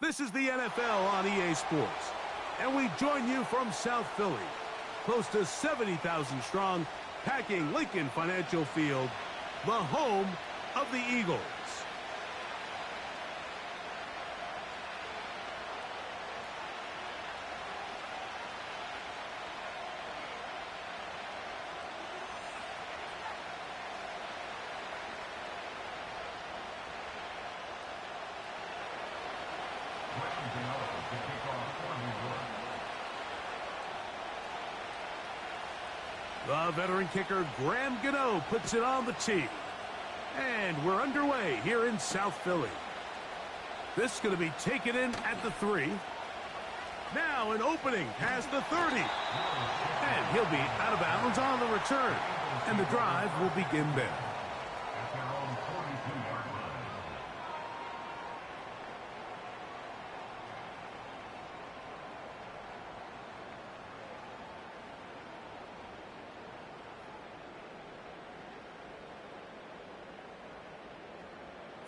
This is the NFL on EA Sports, and we join you from South Philly, close to 70,000 strong, packing Lincoln Financial Field, the home of the Eagles. The veteran kicker, Graham Gano, puts it on the tee. And we're underway here in South Philly. This is going to be taken in at the 3. Now an opening past the 30. And he'll be out of bounds on the return. And the drive will begin there.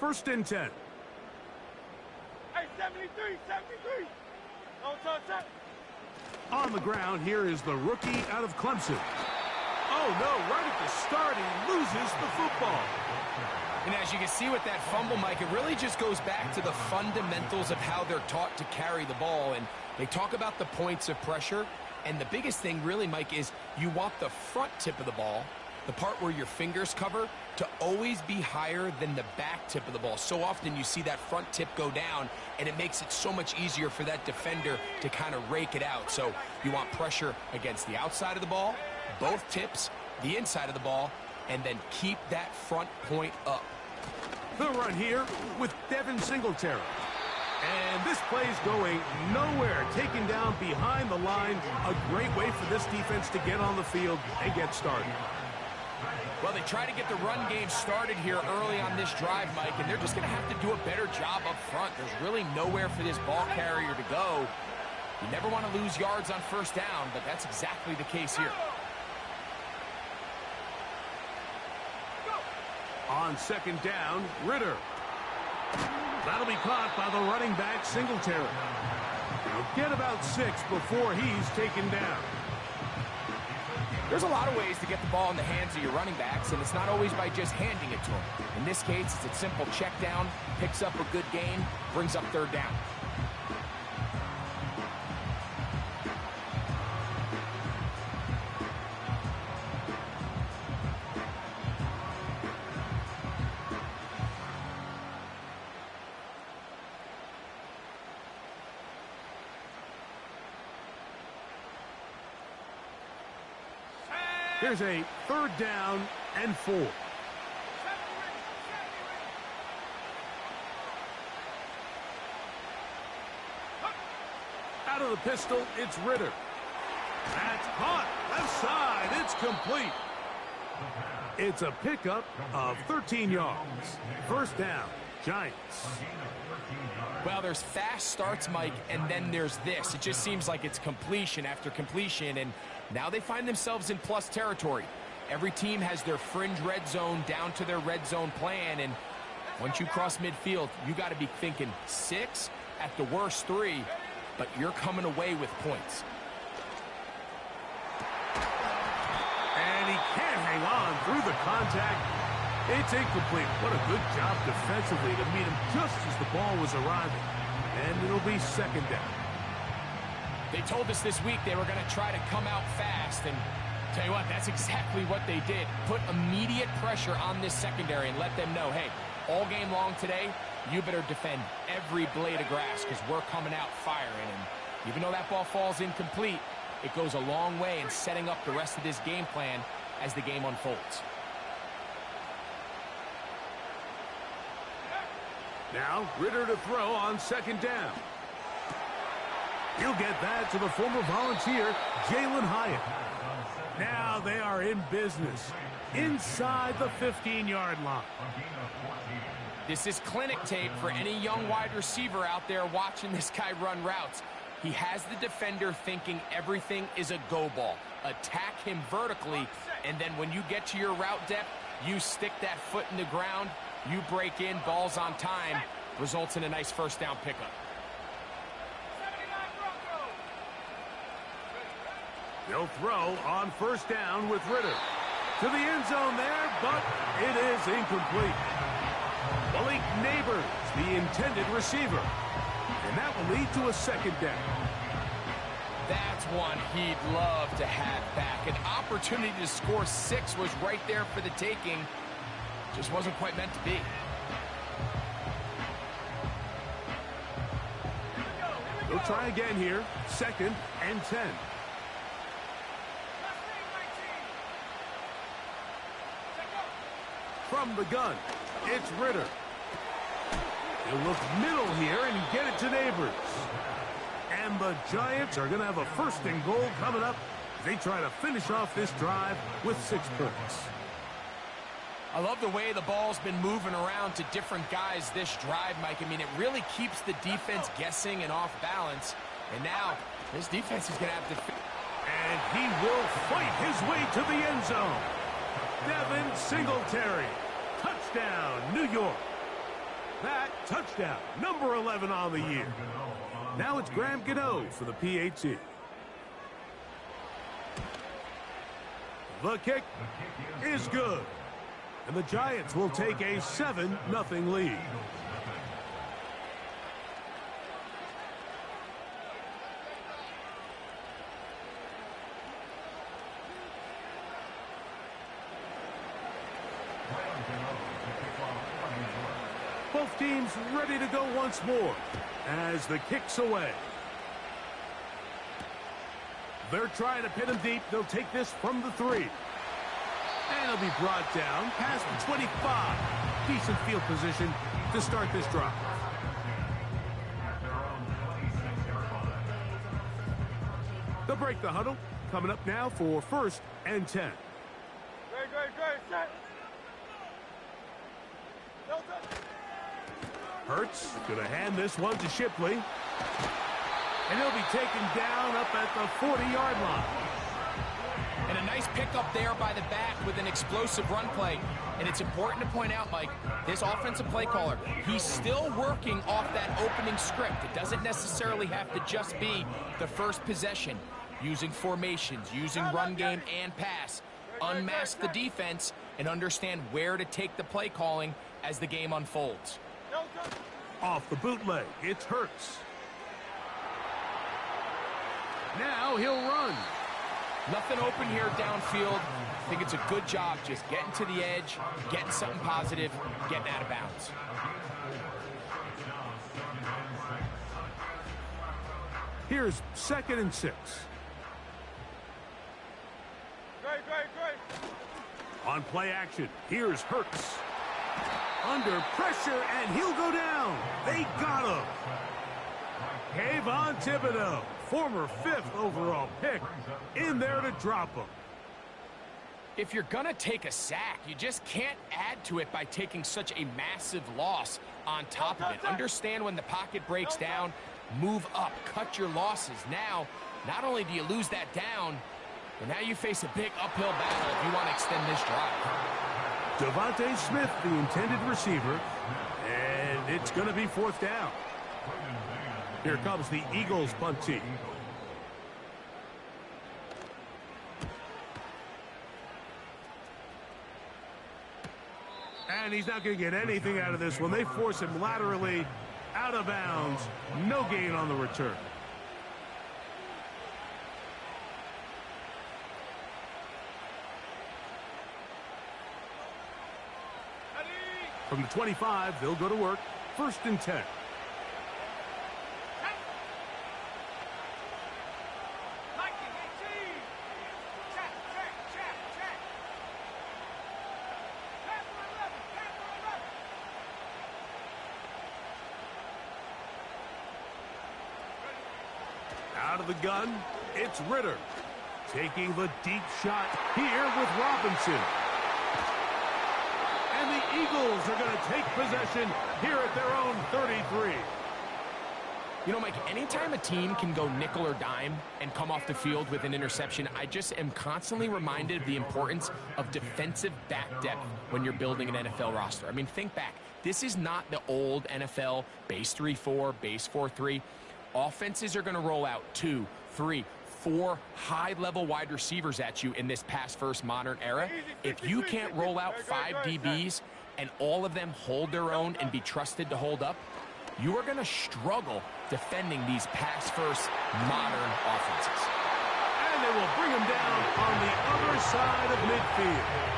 First and 10. Hey, 73. On the ground, here is the rookie out of Clemson. Oh, no, right at the start, he loses the football. And as you can see with that fumble, Mike, it really just goes back to the fundamentals of how they're taught to carry the ball. And they talk about the points of pressure. And the biggest thing really, Mike, is you want the front tip of the ball, the part where your fingers cover, to always be higher than the back tip of the ball. So often you see that front tip go down, and it makes it so much easier for that defender to kind of rake it out. So you want pressure against the outside of the ball, both tips, the inside of the ball, and then keep that front point up. The run here with Devin Singletary. And this play's going nowhere, taken down behind the line. A great way for this defense to get on the field and get started. Well, they try to get the run game started here early on this drive, Mike, and they're just going to have to do a better job up front. There's really nowhere for this ball carrier to go. You never want to lose yards on first down, but that's exactly the case here. On second down, Ritter. That'll be caught by the running back, Singletary. He'll get about 6 before he's taken down. There's a lot of ways to get the ball in the hands of your running backs, and it's not always by just handing it to them. In this case, it's a simple check down, picks up a good gain, brings up third down. Here's a third down and 4. Out of the pistol, it's Ritter. That's caught. Left side. It's complete. It's a pickup of 13 yards. First down, Giants. Well, there's fast starts, Mike, and then there's this. It just seems like it's completion after completion, and now they find themselves in plus territory. Every team has their fringe red zone down to their red zone plan, and once you cross midfield, you got to be thinking 6, at the worst 3, but you're coming away with points. And he can't hang on through the contact. It's incomplete. What a good job defensively to meet him just as the ball was arriving. And it'll be second down. They told us this week they were going to try to come out fast, and tell you what, that's exactly what they did. Put immediate pressure on this secondary and let them know, hey, all game long today, you better defend every blade of grass because we're coming out firing. And even though that ball falls incomplete, it goes a long way in setting up the rest of this game plan as the game unfolds. Now, Ritter to throw on second down. He'll get that to the former Volunteer, Jalen Hyatt. Now they are in business inside the 15-yard line. This is clinic tape for any young wide receiver out there watching this guy run routes. He has the defender thinking everything is a go ball. Attack him vertically, and then when you get to your route depth, you stick that foot in the ground, you break in, balls on time, results in a nice first down pickup. They'll throw on first down with Ritter. To the end zone there, but it is incomplete. Malik Neighbors, the intended receiver. And that will lead to a second down. That's one he'd love to have back. An opportunity to score 6 was right there for the taking. Just wasn't quite meant to be. They'll try again here. 2nd and 10. From the gun, it's Ritter. He'll look middle here and get it to Neighbors. And the Giants are going to have a 1st and goal coming up. They try to finish off this drive with 6 points. I love the way the ball's been moving around to different guys this drive, Mike. I mean, it really keeps the defense guessing and off balance. And now, this defense is going to have to... And he will fight his way to the end zone. Devin Singletary. Touchdown, New York. That touchdown, number 11 on the year. Now it's Graham Gano for the PAT. The kick is good. And the Giants will take a 7-0 lead. Both teams ready to go once more as the kick's away. They're trying to pin him deep. They'll take this from the 3. And he'll be brought down past the 25. Decent field position to start this drive. They'll break the huddle. Coming up now for 1st and 10. Great, set. Hurts going to hand this one to Shipley. And he'll be taken down up at the 40-yard line. And a nice pickup there by the back with an explosive run play. And it's important to point out, Mike, this offensive play caller, he's still working off that opening script. It doesn't necessarily have to just be the first possession. Using formations, using run game and pass. Unmask the defense and understand where to take the play calling as the game unfolds. Off the bootleg, it's Hurts. Now he'll run. Nothing open here downfield. I think it's a good job just getting to the edge, getting something positive, getting out of bounds. Here's 2nd and 6. Great. On play action, here's Hurts. Under pressure, and he'll go down. They got him. Kayvon Thibodeau, former 5th overall pick, in there to drop him. If you're going to take a sack, you just can't add to it by taking such a massive loss on top of it. Understand when the pocket breaks down, move up, cut your losses. Now, not only do you lose that down, but now you face a big uphill battle if you want to extend this drive. Devontae Smith, the intended receiver, and it's going to be 4th down. Here comes the Eagles punt team. And he's not going to get anything out of this one. They force him laterally out of bounds. No gain on the return. From the 25, they'll go to work. 1st and 10. Out of the gun, it's Ritter. Taking the deep shot here with Robinson. And the Eagles are going to take possession here at their own 33. You know, Mike, anytime a team can go nickel or dime and come off the field with an interception, I just am constantly reminded of the importance of defensive back depth when you're building an NFL roster. I mean, think back. This is not the old NFL base 3-4, base 4-3. Offenses are going to roll out 2, 3, 4 high-level wide receivers at you in this pass-first modern era. If you can't roll out 5 DBs and all of them hold their own and be trusted to hold up, you are going to struggle defending these pass-first modern offenses. And they will bring him down on the other side of midfield.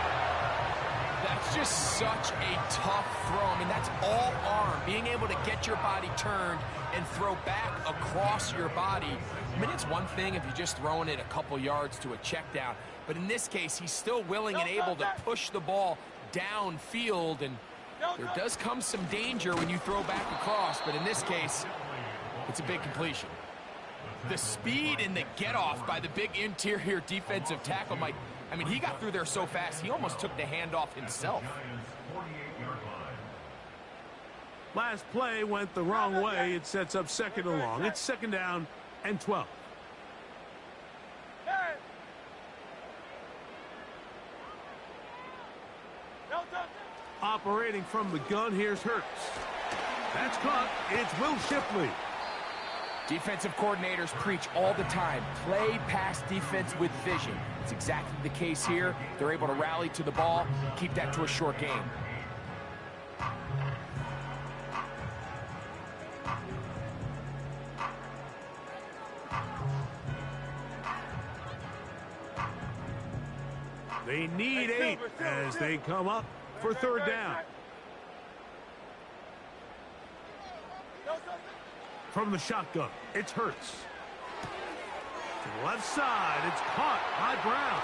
That's just such a tough throw. I mean, that's all arm. Being able to get your body turned and throw back across your body. I mean, it's one thing if you're just throwing it a couple yards to a check down. But in this case, he's still willing and able to push the ball downfield. And there does come some danger when you throw back across. But in this case, it's a big completion. The speed and the get-off by the big interior defensive tackle, Mike. I mean, he got through there so fast, he almost took the handoff himself. Last play went the wrong way. It sets up second and long. It's second down and 12. Operating from the gun, here's Hurts. That's caught. It's Will Shipley. Defensive coordinators preach all the time, play pass defense with vision. It's exactly the case here. They're able to rally to the ball, keep that to a short game. They need 8 as they come up for third down. From the shotgun, it's Hurts. To the left side, it's caught by Brown.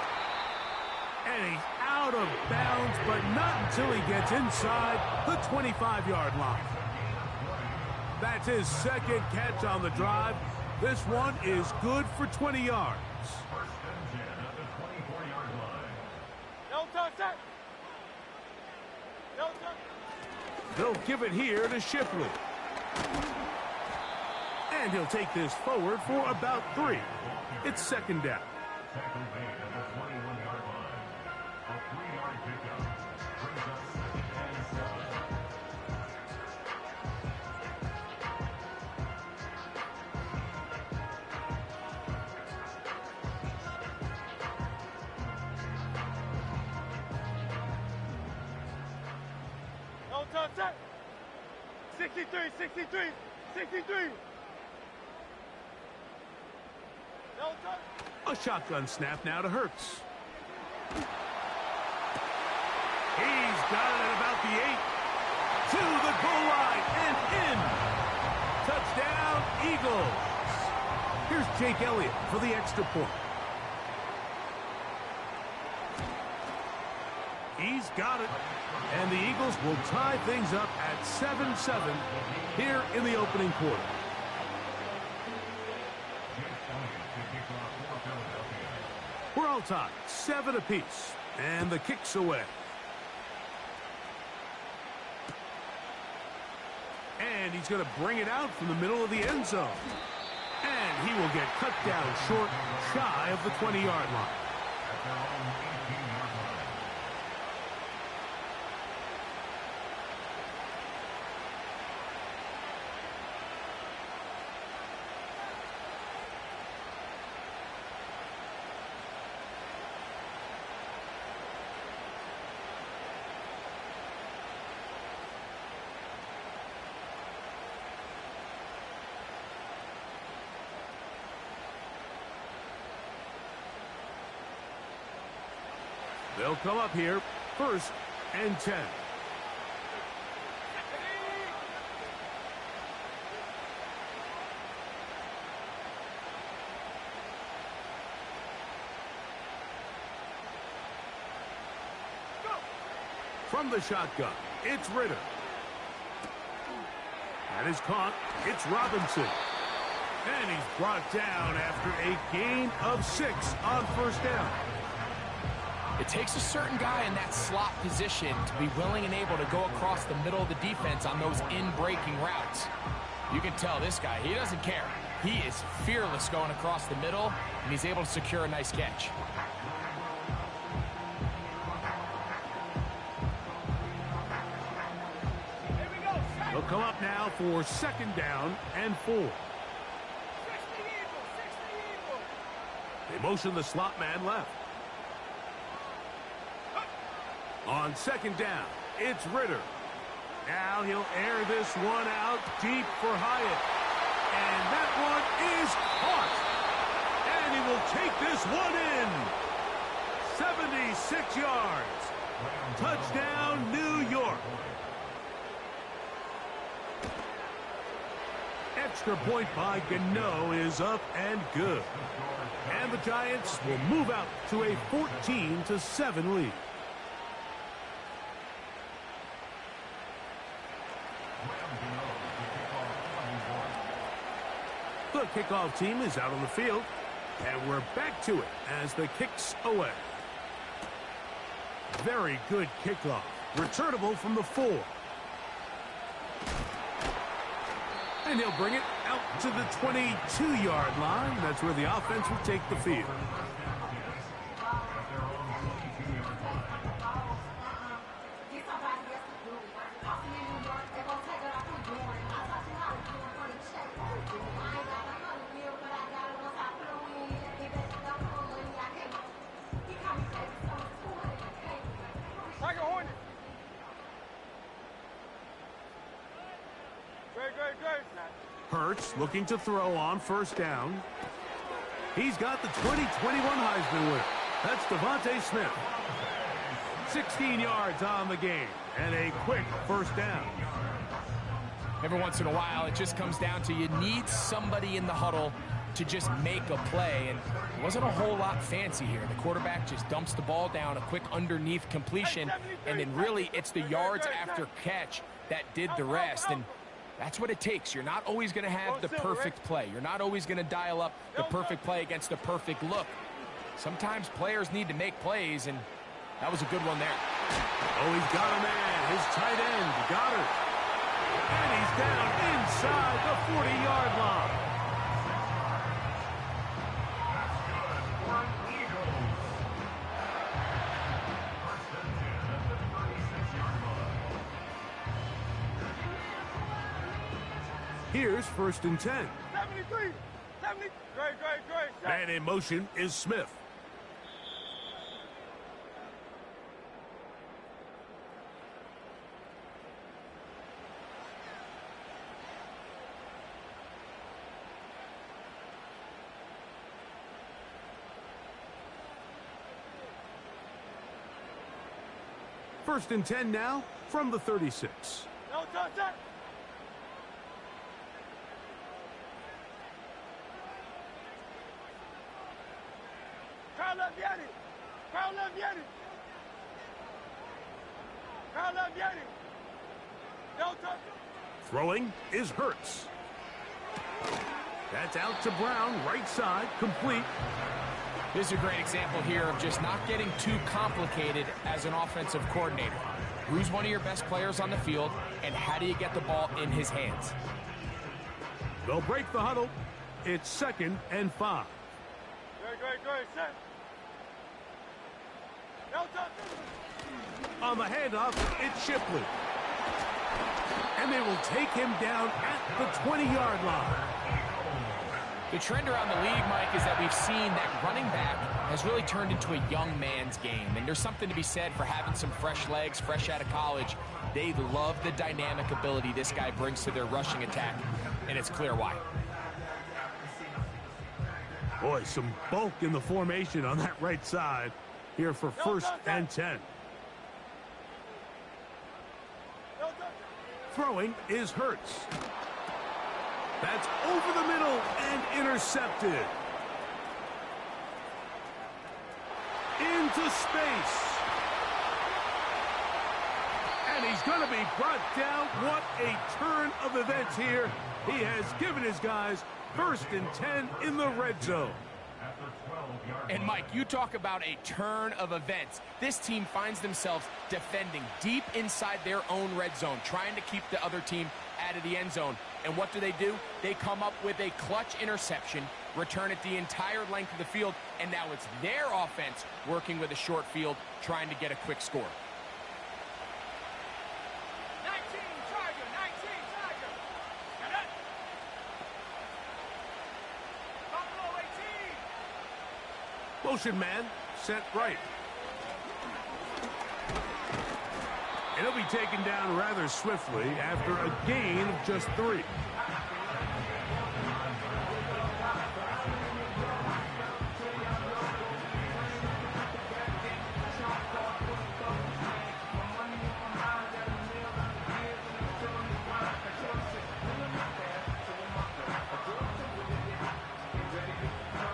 And he's out of bounds, but not until he gets inside the 25-yard line. That's his second catch on the drive. This one is good for 20 yards. They'll give it here to Shipley. And he'll take this forward for about 3. It's second down. No touch that. 63, 63, 63. A shotgun snap now to Hurts. He's got it at about the 8. To the goal line and in. Touchdown, Eagles. Here's Jake Elliott for the extra point. He's got it. And the Eagles will tie things up at 7-7 here in the opening quarter. We're all tied, 7 apiece, and the kick's away. And he's going to bring it out from the middle of the end zone. And he will get cut down short, shy of the 20-yard line. They'll come up here, first and 10. From the shotgun, it's Ritter. That is caught. It's Robinson. And he's brought down after a gain of 6 on first down. It takes a certain guy in that slot position to be willing and able to go across the middle of the defense on those in-breaking routes. You can tell this guy, he doesn't care. He is fearless going across the middle, and he's able to secure a nice catch. They'll come up now for second down and 4. They motion the slot man left. On second down, it's Ritter. Now he'll air this one out deep for Hyatt. And that one is caught. And he will take this one in. 76 yards. Touchdown, New York. Extra point by Gano is up and good. And the Giants will move out to a 14-7 lead. The kickoff team is out on the field, and we're back to it as the kick's away. Very good kickoff. Returnable from the 4. And he'll bring it out to the 22-yard line. That's where the offense will take the field. Hurts looking to throw on first down. He's got the 2021 Heisman winner. That's Devontae Smith. 16 yards on the game and a quick first down. Every once in a while, it just comes down to you need somebody in the huddle to just make a play, and it wasn't a whole lot fancy here. The quarterback just dumps the ball down, a quick underneath completion, and then really it's the yards after catch that did the rest. And that's what it takes. You're not always going to have the perfect play. You're not always going to dial up the perfect play against the perfect look. Sometimes players need to make plays, and that was a good one there. Oh, he's got a man. His tight end, Goddard. And he's down inside the 40-yard line. Here's first and 10. 73, 70. Great. Man in motion is Smith. First and 10 now from the 36. No touchdown. Throwing is Hurts. That's out to Brown, right side, complete. This is a great example here of just not getting too complicated as an offensive coordinator. Who's one of your best players on the field, and how do you get the ball in his hands? They'll break the huddle. It's 2nd and 5. Great. Set. No touchdown. On the handoff, it's Shipley. And they will take him down at the 20-yard line. The trend around the league, Mike, is that we've seen that running back has really turned into a young man's game. And there's something to be said for having some fresh legs, fresh out of college. They love the dynamic ability this guy brings to their rushing attack, and it's clear why. Boy, some bulk in the formation on that right side here for first and 10. Throwing is Hurts. That's over the middle and intercepted. Into space. And he's going to be brought down. What a turn of events here. He has given his guys first and 10 in the red zone. And, Mike, you talk about a turn of events. This team finds themselves defending deep inside their own red zone, trying to keep the other team out of the end zone. And what do? They come up with a clutch interception, return it the entire length of the field, and now it's their offense working with a short field, trying to get a quick score. 19 Charger. Got it. Buffalo 18. Motion man, set right. And he'll be taken down rather swiftly after a gain of just 3.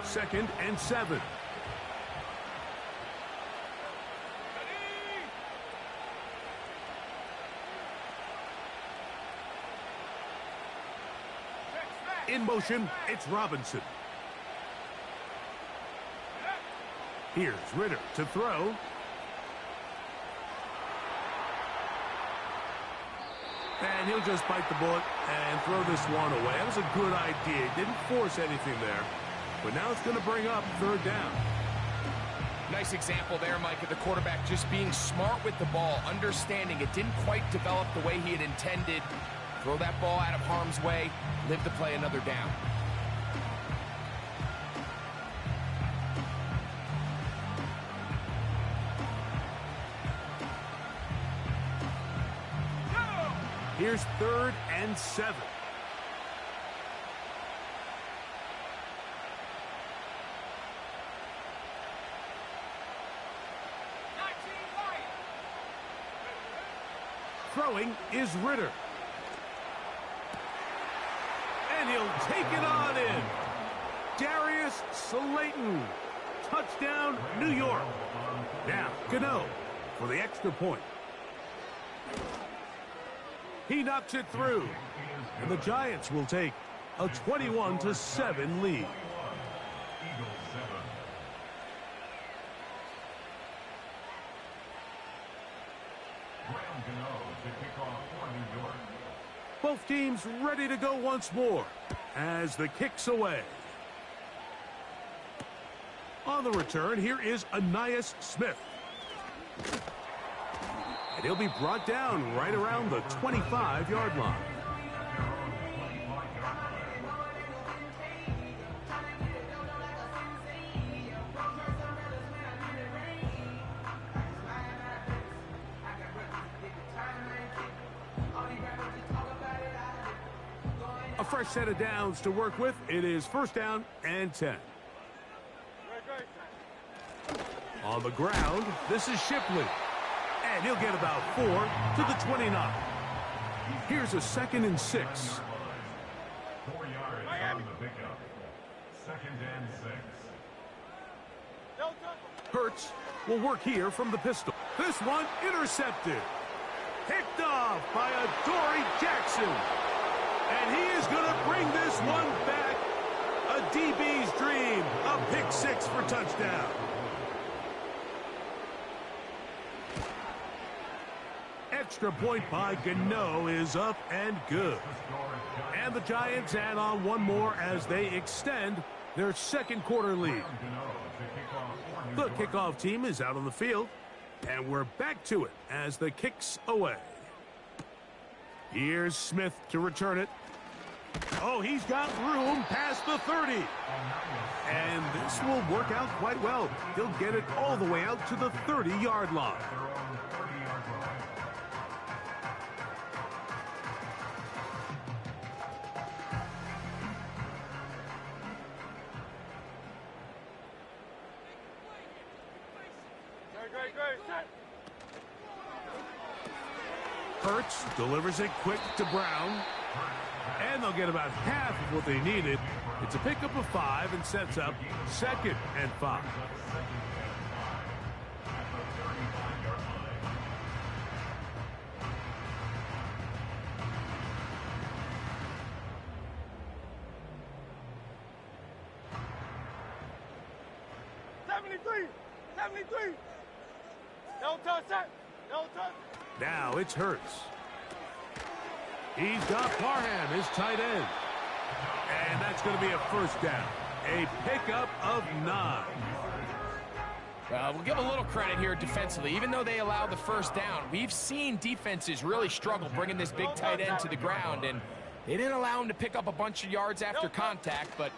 Second and 7. In motion, it's Robinson. Here's Ritter to throw. And he'll just bite the bullet and throw this one away. That was a good idea. Didn't force anything there. But now it's going to bring up 3rd down. Nice example there, Mike, of the quarterback just being smart with the ball, understanding it didn't quite develop the way he had intended. Throw that ball out of harm's way, live to play another down. Here's 3rd and 7. Throwing is Ritter. And he'll take it on in. Darius Slayton. Touchdown, New York. Now, Gano for the extra point. He knocks it through. And the Giants will take a 21-7 lead. Both teams ready to go once more as the kick's away. On the return, here is Ainias Smith. And he'll be brought down right around the 25-yard line. A fresh set of downs to work with. It is 1st down and 10. On the ground, this is Shipley. And he'll get about 4 to the 29. Here's a 2nd and 6. 4 yards on the pickup. 2nd and 6. Hurts will work here from the pistol. This one intercepted. Picked off by Adoree Jackson. And he is going to bring this one back. A DB's dream. A pick 6 for touchdown. Extra point by Gano is up and good. And the Giants add on one more as they extend their 2nd quarter lead. The kickoff team is out on the field. And we're back to it as the kick's away. Here's Smith to return it. Oh, he's got room past the 30. And this will work out quite well. He'll get it all the way out to the 30-yard line. Hurts delivers it quick to Brown. And they'll get about half of what they needed. It's a pickup of 5 and sets up 2nd and 5. Now it's Hurts. He's got Parham, his tight end. And that's going to be a 1st down. A pickup of 9. We'll give a little credit here defensively. Even though they allow the 1st down, we've seen defenses really struggle bringing this big tight end to the ground. And they didn't allow him to pick up a bunch of yards after contact, but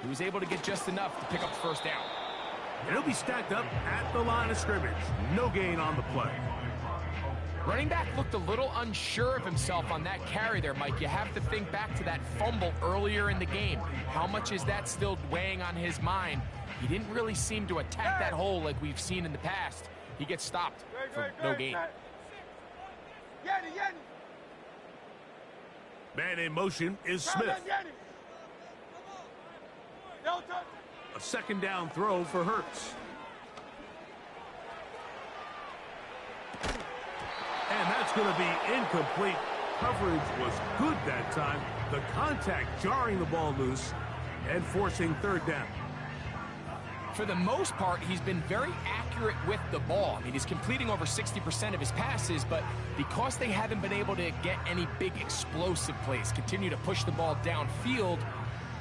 he was able to get just enough to pick up the 1st down. And he'll be stacked up at the line of scrimmage. No gain on the play. Running back looked a little unsure of himself on that carry there, Mike. You have to think back to that fumble earlier in the game. How much is that still weighing on his mind? He didn't really seem to attack that hole like we've seen in the past. He gets stopped for no gain. Man in motion is Smith. A second down throw for Hurts. And that's going to be incomplete. Coverage was good that time. The contact jarring the ball loose and forcing third down. For the most part, he's been very accurate with the ball. I mean, he's completing over 60% of his passes, but because they haven't been able to get any big explosive plays, continue to push the ball downfield,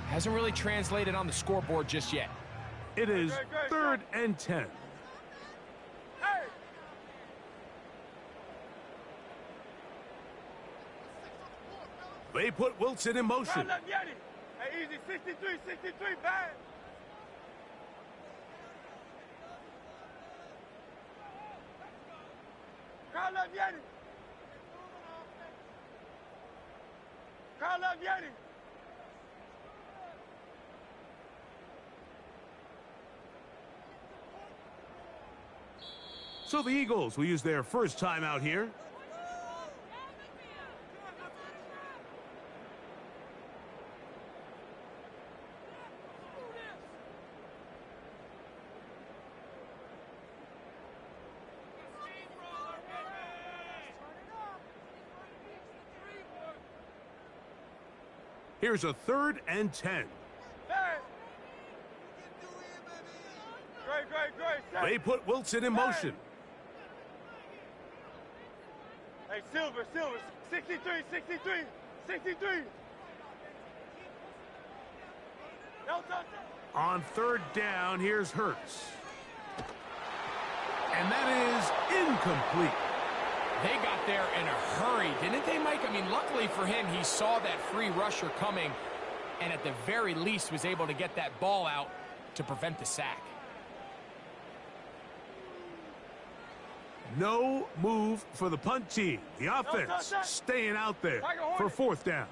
hasn't really translated on the scoreboard just yet. It is 3rd and 10. They put Wilson in motion. Hey, easy, 63, bad. Carl Yeti. So the Eagles will use their first time out here. Here's a 3rd and 10. Great. They put Wilson in motion. Hey, Silver, 63. On 3rd down, here's Hurts. And that is incomplete. They got there in a hurry, didn't they, Mike? I mean, luckily for him, he saw that free rusher coming and at the very least was able to get that ball out to prevent the sack. No move for the punt team. The offense staying out there for 4th down.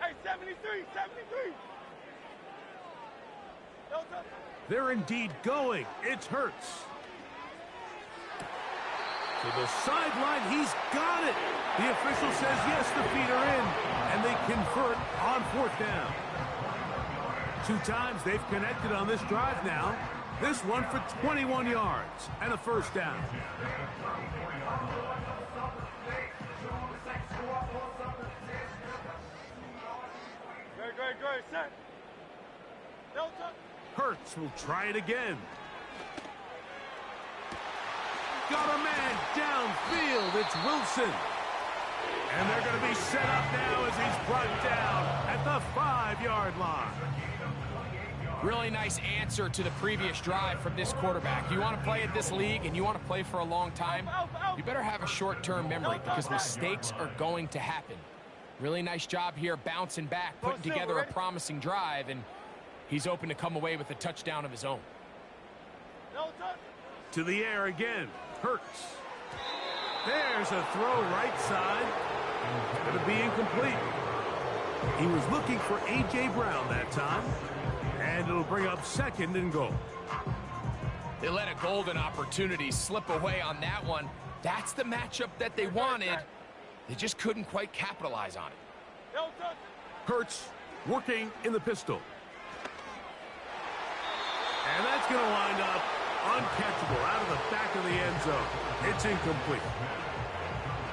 Hey, 73. They're indeed going. It's Hurts. To the sideline, he's got it. The official says yes, the feet are in, and they convert on 4th down. 2 times they've connected on this drive now. This one for 21 yards and a 1st down. Great, set. Hurts will try it again. Got a man downfield. It's Wilson. And they're going to be set up now as he's brought down at the 5-yard line. Really nice answer to the previous drive from this quarterback. You want to play at this league and you want to play for a long time, you better have a short-term memory because mistakes are going to happen. Really nice job here bouncing back, putting together a promising drive, and he's open to come away with a touchdown of his own. To the air again. Hurts. There's a throw right side. Going to be incomplete. He was looking for A.J. Brown that time. And it'll bring up 2nd and goal. They let a golden opportunity slip away on that one. That's the matchup that they wanted. They just couldn't quite capitalize on it. Hurts working in the pistol. And that's going to wind up uncatchable out of the back of the end zone. It's incomplete.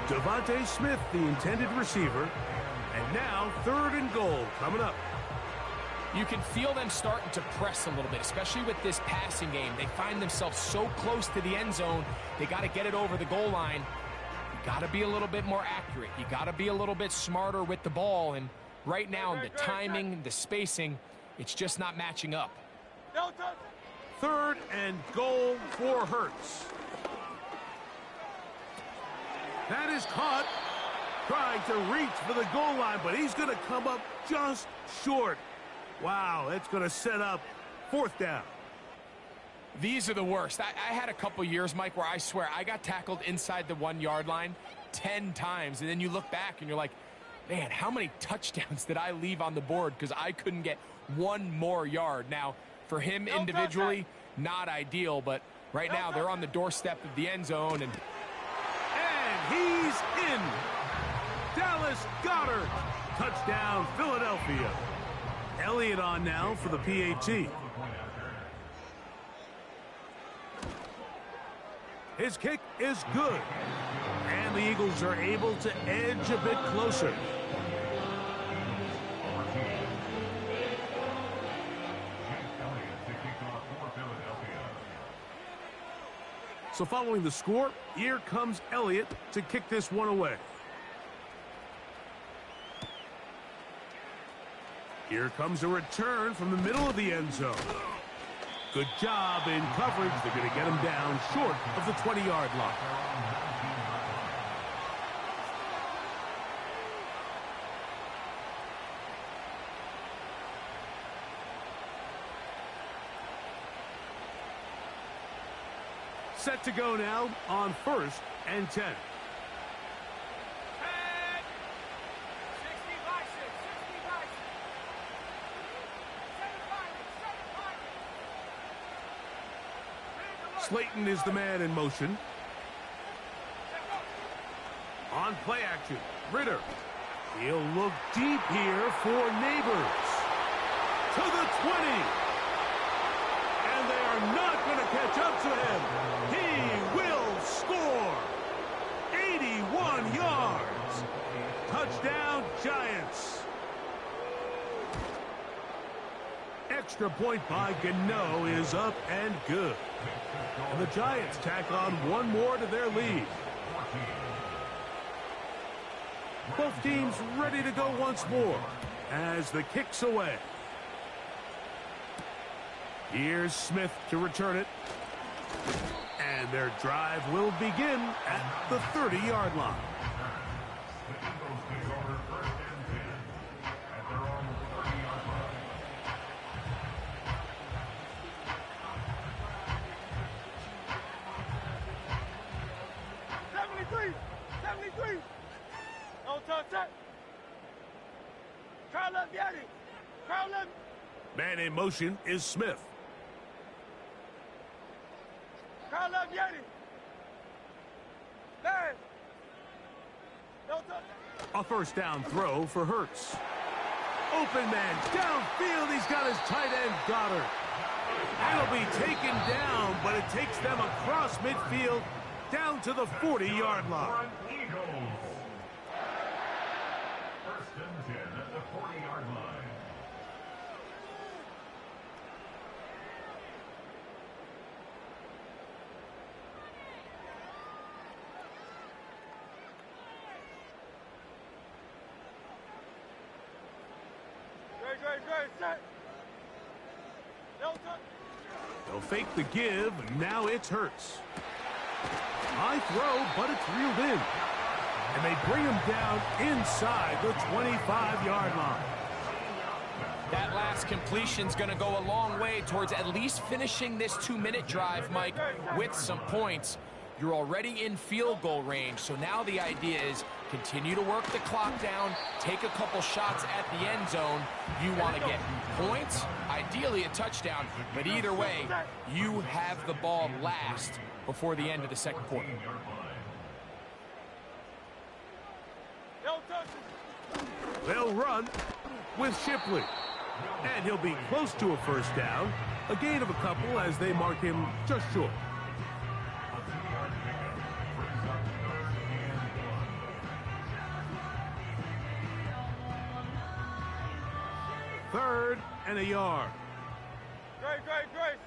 Devontae Smith, the intended receiver. And now 3rd and goal coming up. You can feel them starting to press a little bit, especially with this passing game. They find themselves so close to the end zone, they got to get it over the goal line. You got to be a little bit more accurate. You got to be a little bit smarter with the ball. And right now, the timing, the spacing, it's just not matching up. 3rd and goal for Hurts. That is caught. Trying to reach for the goal line, but he's going to come up just short. Wow, that's going to set up 4th down. These are the worst. I had a couple years, Mike, where I swear I got tackled inside the 1-yard line 10 times, and then you look back and you're like, man, how many touchdowns did I leave on the board because I couldn't get one more yard? Now, for him individually, not ideal, but right now they're on the doorstep of the end zone. And he's in. Dallas Goedert. Touchdown, Philadelphia. Elliott on now for the PAT. His kick is good. And the Eagles are able to edge a bit closer. So following the score, here comes Elliott to kick this one away. Here comes a return from the middle of the end zone. Good job in coverage. They're going to get him down short of the 20-yard line. Set to go now on 1st and 10. Slayton is the man in motion. On play action, Ritter. He'll look deep here for Neighbors. To the 20. And they are not going to catch up to him. He will score. 81 yards. Touchdown, Giants. Extra point by Gano is up and good. And the Giants tack on one more to their lead. Both teams ready to go once more as the kick's away. Here's Smith to return it. And their drive will begin at the 30-yard line. Man in motion is Smith. A 1st down throw for Hurts. Open man downfield. He's got his tight end Goddard. That'll be taken down, but it takes them across midfield down to the 40-yard line. First and 10 at the 40-yard line. They'll fake the give. Now it's Hurts. High throw, but it's reeled in. And they bring him down inside the 25-yard line. that last completion's going to go a long way towards at least finishing this 2-minute drive, Mike, with some points. You're already in field goal range, so now the idea is continue to work the clock down, take a couple shots at the end zone. You want to get points, ideally a touchdown, but either way, you have the ball last before the end of the second quarter. They'll run with Shipley. And he'll be close to a first down. A gain of a couple as they mark him just short. Third and a yard. Great,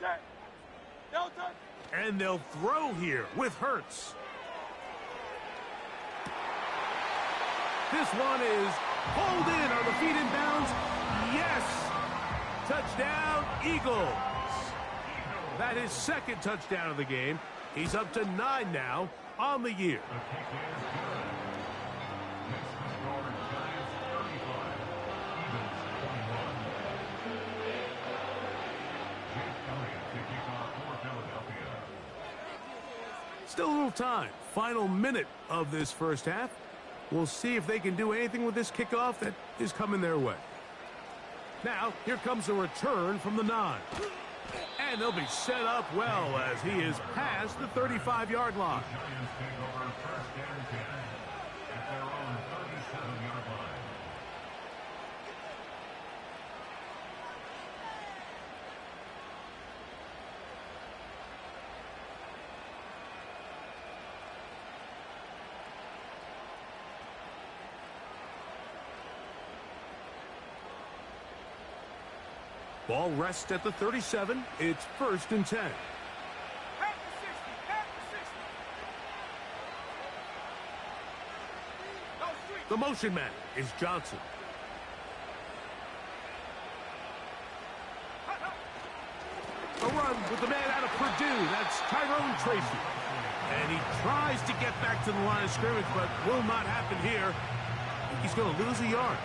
set. Delta. And they'll throw here with Hurts. This one is pulled in. Are the feet in bounds? Yes! Touchdown, Eagles. That is second touchdown of the game. He's up to 9 now on the year. to kick off for Philadelphia. Still a little time. Final minute of this first half. We'll see if they can do anything with this kickoff that is coming their way. Now, here comes a return from the 9. And they'll be set up well as he is past the 35-yard line. Giants take over first and 10 at their own 37-yard line. Ball rests at the 37. It's 1st and 10. Half the 60, half the 60. No street. The motion man is Johnson. A run with the man out of Purdue. That's Tyrone Tracy. And he tries to get back to the line of scrimmage, but will not happen here. I think he's going to lose a yard.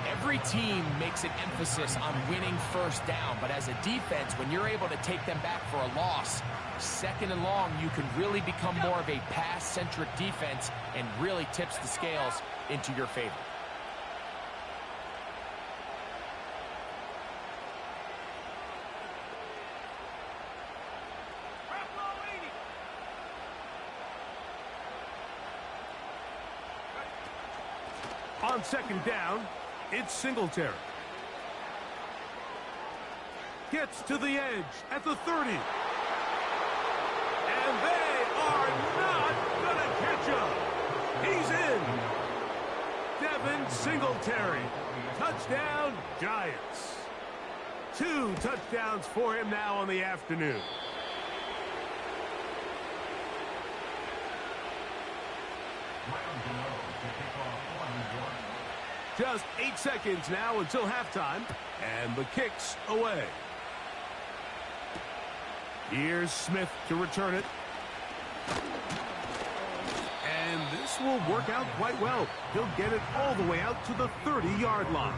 Every team makes an emphasis on winning first down, but as a defense, when you're able to take them back for a loss, 2nd and long, you can really become more of a pass-centric defense and really tips the scales into your favor. On 2nd down, it's Singletary. Gets to the edge at the 30. And they are not going to catch him. He's in. Devin Singletary. Touchdown, Giants. 2 touchdowns for him now on the afternoon. Just 8 seconds now until halftime, and the kick's away. Here's Smith to return it. And this will work out quite well. He'll get it all the way out to the 30-yard line.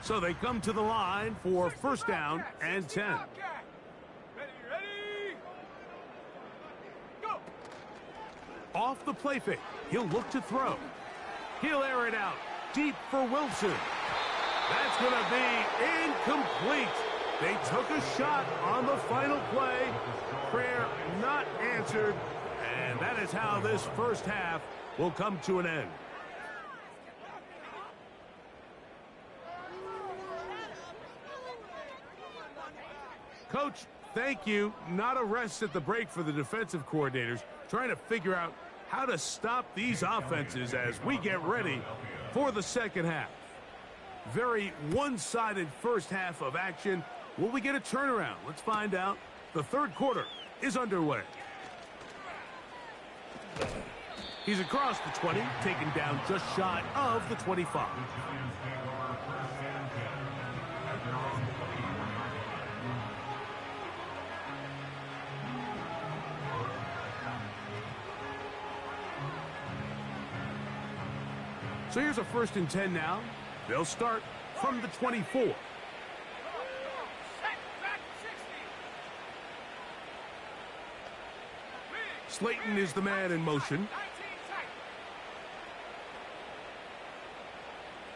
So they come to the line for 1st down and 10. Ready, ready, go! Off the play fake, he'll look to throw. He'll air it out deep for Wilson. That's going to be incomplete. They took a shot on the final play. Prayer not answered. And that is how this first half will come to an end. Coach, thank you. Not a rest at the break for the defensive coordinators, trying to figure out how to stop these offenses as we get ready for the second half. Very one-sided first half of action. Will we get a turnaround? Let's find out. The third quarter is underway. He's across the 20, taken down just shy of the 25. So here's a 1st and 10 now. They'll start from the 24. Set, back, 60. Slayton is the man in motion. 19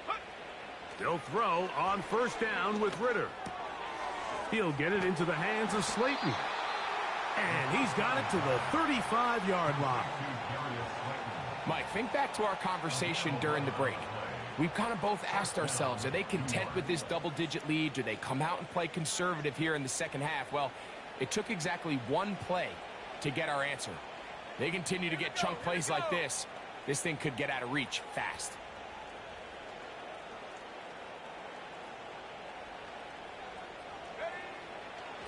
tight. They'll throw on 1st down with Ritter. He'll get it into the hands of Slayton. And he's got it to the 35-yard line. Mike, think back to our conversation during the break. We've kind of both asked ourselves, are they content with this double-digit lead? Do they come out and play conservative here in the second half? Well, it took exactly one play to get our answer. They continue to get chunk plays like this. This thing could get out of reach fast.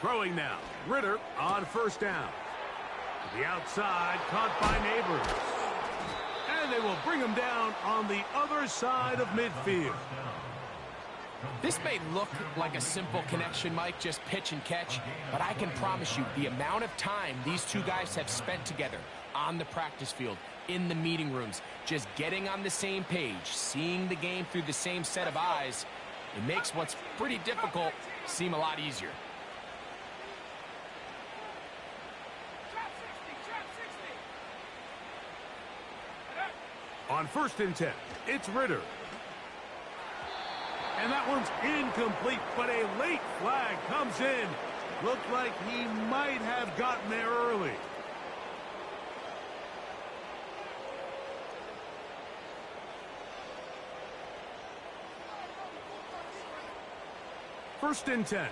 Throwing now. Ritter on 1st down. To the outside, caught by Neighbors. And they will bring him down on the other side of midfield. This may look like a simple connection, Mike, just pitch and catch, but I can promise you the amount of time these two guys have spent together on the practice field, in the meeting rooms, just getting on the same page, seeing the game through the same set of eyes, it makes what's pretty difficult seem a lot easier. On 1st and 10, it's Ritter. And that one's incomplete, but a late flag comes in. Looked like he might have gotten there early. First and 10.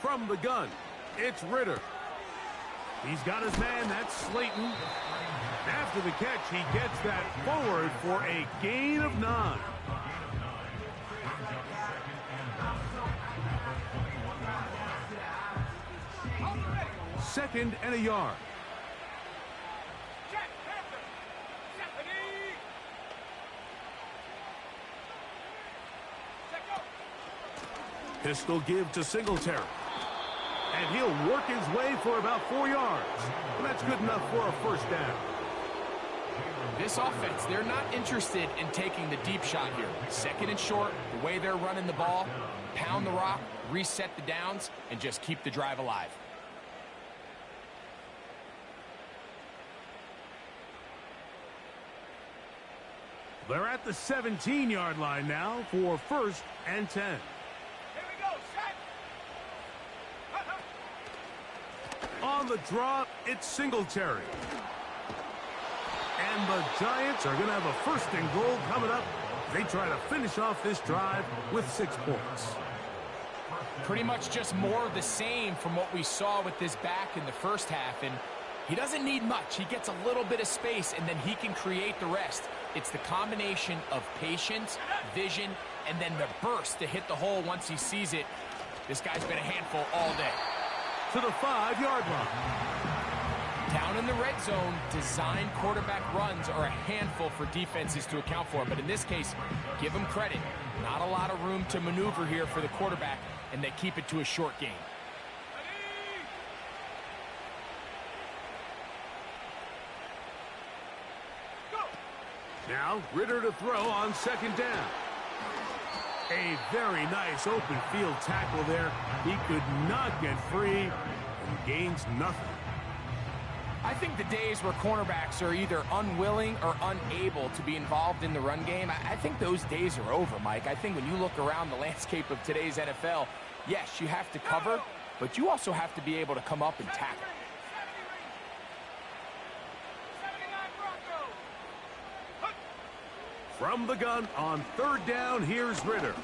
From the gun, it's Ritter. He's got his man, that's Slayton. After the catch, he gets that forward for a gain of 9. Second and a yard. Pistol give to Singletary. And he'll work his way for about 4 yards. And that's good enough for a 1st down. This offense, they're not interested in taking the deep shot here. 2nd and short, the way they're running the ball, pound the rock, reset the downs, and just keep the drive alive. They're at the 17-yard line now for 1st and 10. Here we go, set. On the draw, it's Singletary. And the Giants are going to have a 1st and goal coming up. They try to finish off this drive with 6 points. Pretty much just more of the same from what we saw with this back in the first half. And he doesn't need much. He gets a little bit of space, and then he can create the rest. It's the combination of patience, vision, and then the burst to hit the hole once he sees it. This guy's been a handful all day. To the 5-yard line. Down in the red zone, design quarterback runs are a handful for defenses to account for. But in this case, give them credit. Not a lot of room to maneuver here for the quarterback, and they keep it to a short game. Now, Ritter to throw on 2nd down. A very nice open field tackle there. He could not get free and gains nothing. I think the days where cornerbacks are either unwilling or unable to be involved in the run game, I think those days are over, Mike. I think when you look around the landscape of today's NFL, yes, you have to cover, but you also have to be able to come up and tackle. From the gun on 3rd down, here's Ritter.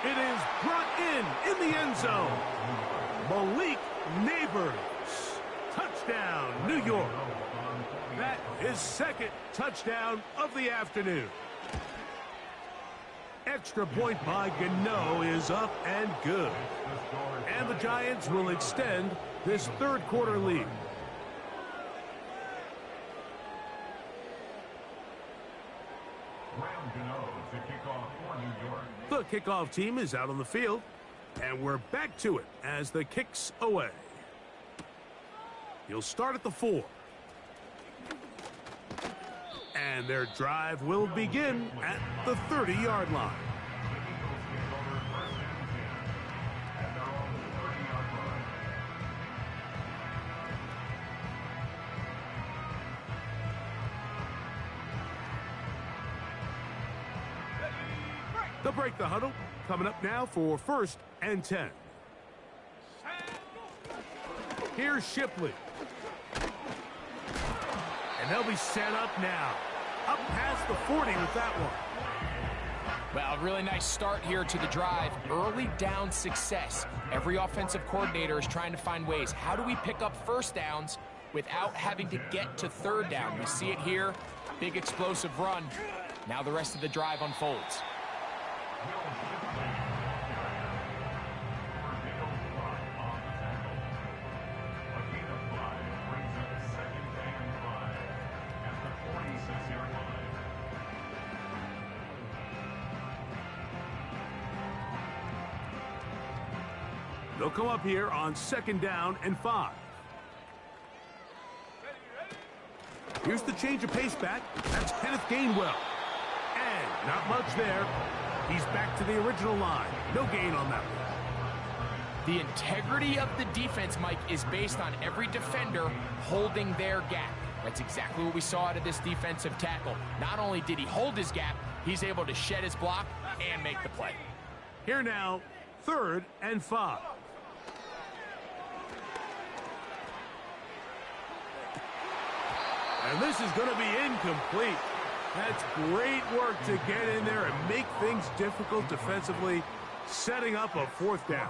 It is brought in the end zone. Malik neighbors. Touchdown, New York. That is second touchdown of the afternoon. Extra point by Gano is up and good. And the Giants will extend this third quarter lead. The kickoff team is out on the field, and we're back to it as the kick's away. He'll start at the 4. And their drive will begin at the 30-yard line. They'll break the huddle. Coming up now for 1st and 10. Here's Shipley. And they'll be set up now. Up past the 40 with that one. Well, really nice start here to the drive. Early down success. Every offensive coordinator is trying to find ways. How do we pick up first downs without having to get to third down? We see it here. Big explosive run. Now the rest of the drive unfolds. They'll come up here on 2nd down and 5. Here's the change of pace back. That's Kenneth Gainwell. And not much there. He's back to the original line. No gain on that one. The integrity of the defense, Mike, is based on every defender holding their gap. That's exactly what we saw out of this defensive tackle. Not only did he hold his gap, he's able to shed his block and make the play. Here now, 3rd and 5. And this is going to be incomplete. That's great work to get in there and make things difficult defensively, setting up a 4th down.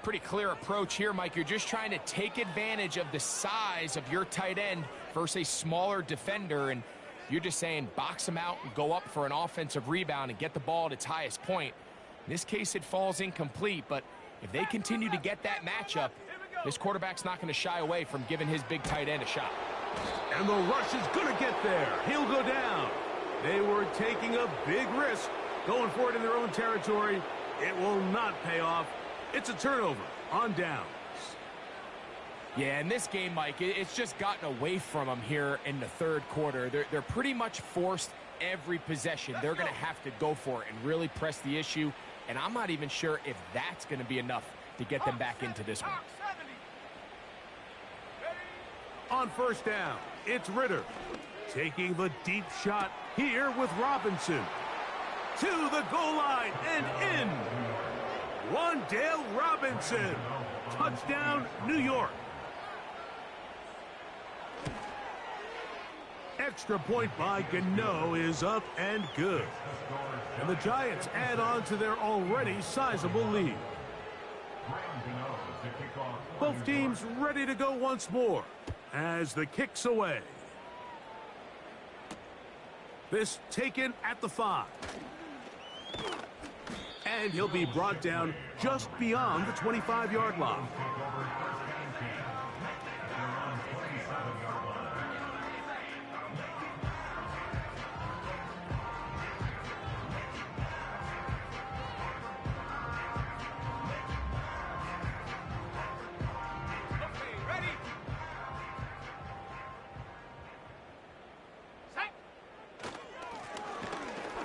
Pretty clear approach here, Mike. You're just trying to take advantage of the size of your tight end versus a smaller defender, and you're just saying box him out and go up for an offensive rebound and get the ball at its highest point. In this case, it falls incomplete, but if they continue to get that matchup, this quarterback's not going to shy away from giving his big tight end a shot. And the rush is going to get there. He'll go down. They were taking a big risk, going for it in their own territory. It will not pay off. It's a turnover on downs. Yeah, in this game, Mike, it's just gotten away from them here in the 3rd quarter. They're pretty much forced every possession. They're going to have to go for it and really press the issue. And I'm not even sure if that's going to be enough to get them back into this one. On 1st down, it's Ritter taking the deep shot here with Robinson. To the goal line and in. Wan'Dale Robinson. Touchdown, New York. Extra point by Gano is up and good. And the Giants add on to their already sizable lead. Both teams ready to go once more as the kick's away. This taken at the 5. And he'll be brought down just beyond the 25-yard line.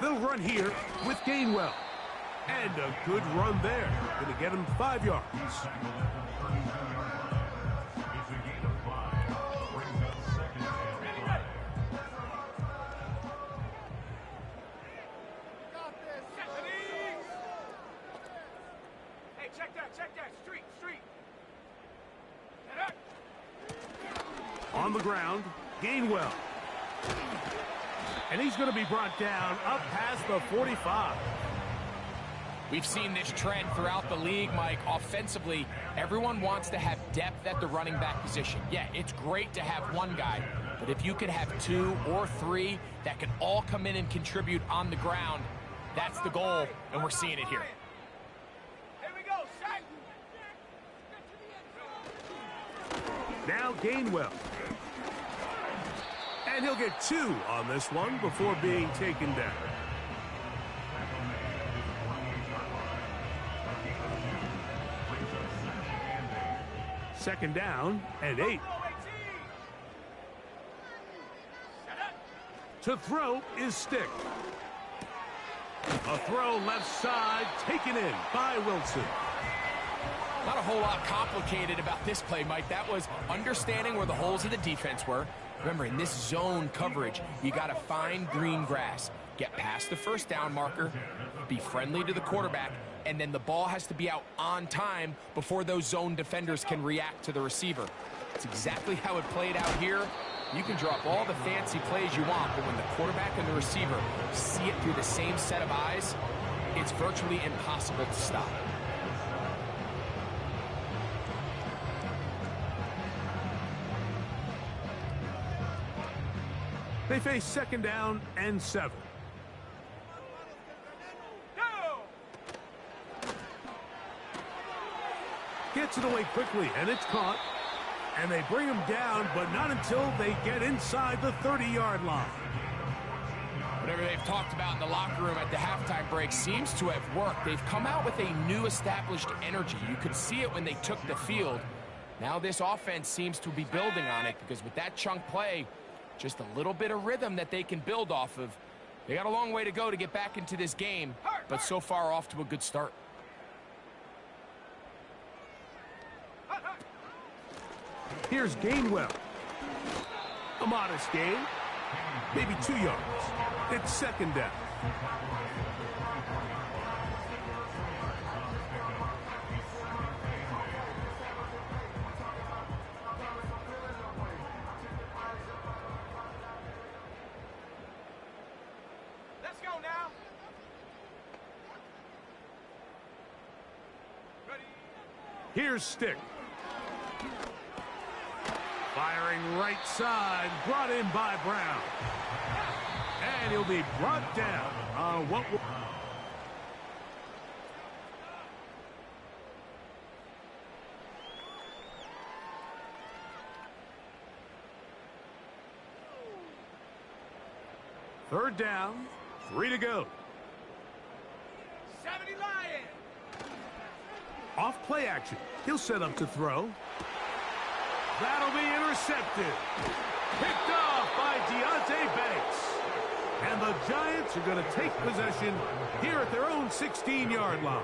They'll run here with Gainwell. And a good run there. Going to get him 5 yards. Hey, check that. Street. On the ground, Gainwell. And he's going to be brought down up past the 45. We've seen this trend throughout the league, Mike. Offensively, everyone wants to have depth at the running back position. Yeah, it's great to have one guy, but if you could have 2 or 3 that can all come in and contribute on the ground, that's the goal, and we're seeing it here. Here we go, set. Now Gainwell. And he'll get 2 on this one before being taken down. Second down and 8. To throw is Stick. A throw left side, taken in by Wilson. Not a whole lot complicated about this play, Mike. That was understanding where the holes of the defense were. Remember, in this zone coverage, you got to find green grass. Get past the first down marker, be friendly to the quarterback, and then the ball has to be out on time before those zone defenders can react to the receiver. It's exactly how it played out here. You can drop all the fancy plays you want, but when the quarterback and the receiver see it through the same set of eyes, it's virtually impossible to stop. They face second down and 7. Gets it away quickly, and it's caught. And they bring him down, but not until they get inside the 30-yard line. Whatever they've talked about in the locker room at the halftime break seems to have worked. They've come out with a new established energy. You could see it when they took the field. Now this offense seems to be building on it because with that chunk play, just a little bit of rhythm that they can build off of. They got a long way to go to get back into this game, but so far off to a good start. Here's Gainwell. A modest gain. Maybe 2 yards. It's second down. Let's go now. Ready. Here's Stick. Firing right side, brought in by Brown. And he'll be brought down on what will... Third down, 3 to go. 70 Lion. Off play action. He'll set up to throw. That'll be intercepted. Picked off by Deontay Banks. And the Giants are going to take possession here at their own 16-yard line.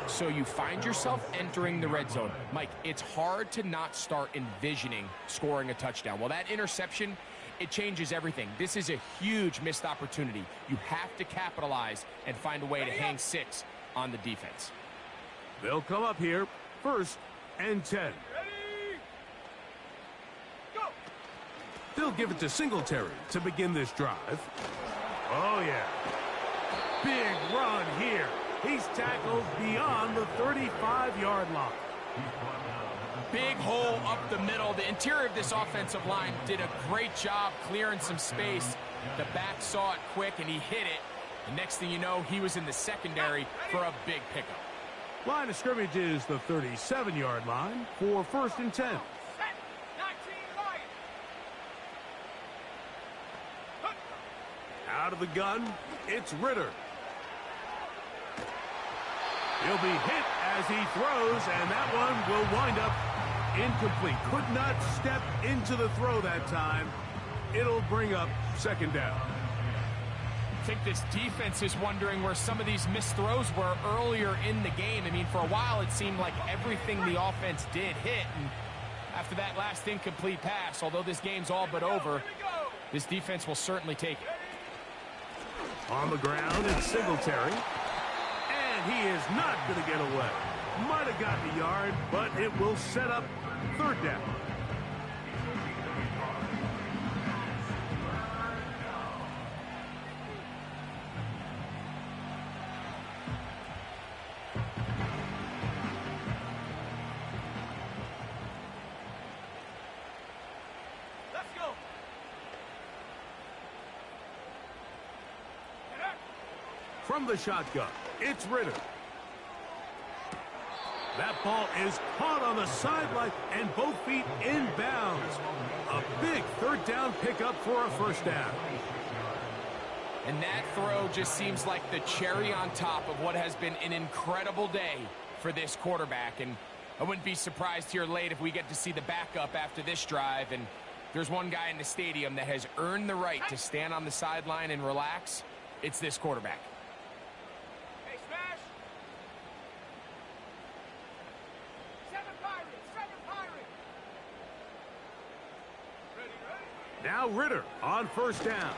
So you find yourself entering the red zone. Mike, it's hard to not start envisioning scoring a touchdown. Well, that interception, it changes everything. This is a huge missed opportunity. You have to capitalize and find a way to hang 6 on the defense. They'll come up here, 1st and 10. They'll give it to Singletary to begin this drive. Oh, yeah. Big run here. He's tackled beyond the 35-yard line. Big hole up the middle. The interior of this offensive line did a great job clearing some space. The back saw it quick, and he hit it. The next thing you know, he was in the secondary for a big pickup. Line of scrimmage is the 37-yard line for 1st and 10. Out of the gun, it's Ritter. He'll be hit as he throws, and that one will wind up incomplete. Could not step into the throw that time. It'll bring up second down. I think this defense is wondering where some of these missed throws were earlier in the game. I mean, for a while, it seemed like everything the offense did hit. And after that last incomplete pass, although this game's all but over, this defense will certainly take it. On the ground, it's Singletary. And he is not going to get away. Might have gotten a yard, but it will set up 3rd down. from the shotgun. It's Ritter. That ball is caught on the sideline and both feet inbounds. A big third down pickup for a first down. And that throw just seems like the cherry on top of what has been an incredible day for this quarterback. And I wouldn't be surprised here late if we get to see the backup after this drive. And there's one guy in the stadium that has earned the right to stand on the sideline and relax. It's this quarterback. Hey, smash! Seven Pirates! Ready. Now Ritter on first down.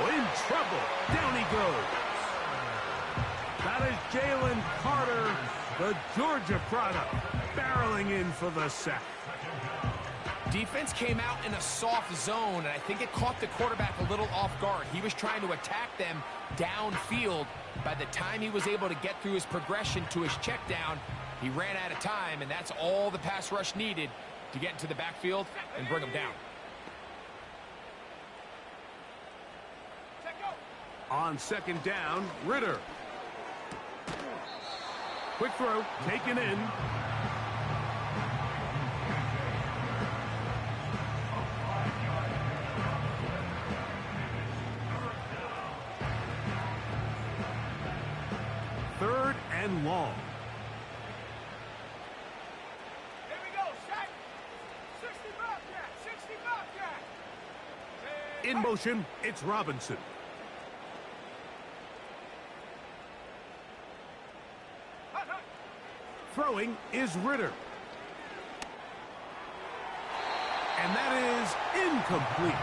Oh, in trouble. Down he goes. That is Jalen Carter, the Georgia product, barreling in for the sack. Defense came out in a soft zone, and I think it caught the quarterback a little off guard. He was trying to attack them downfield. By the time he was able to get through his progression to his check down, he ran out of time, and that's all the pass rush needed to get into the backfield and bring him down. On second down, Ritter. Quick throw, taken in. Third and long. Here we go, set. 60 Bobcat, 60 Bobcat. In motion, it's Robinson. Throwing is Ritter. And that is incomplete.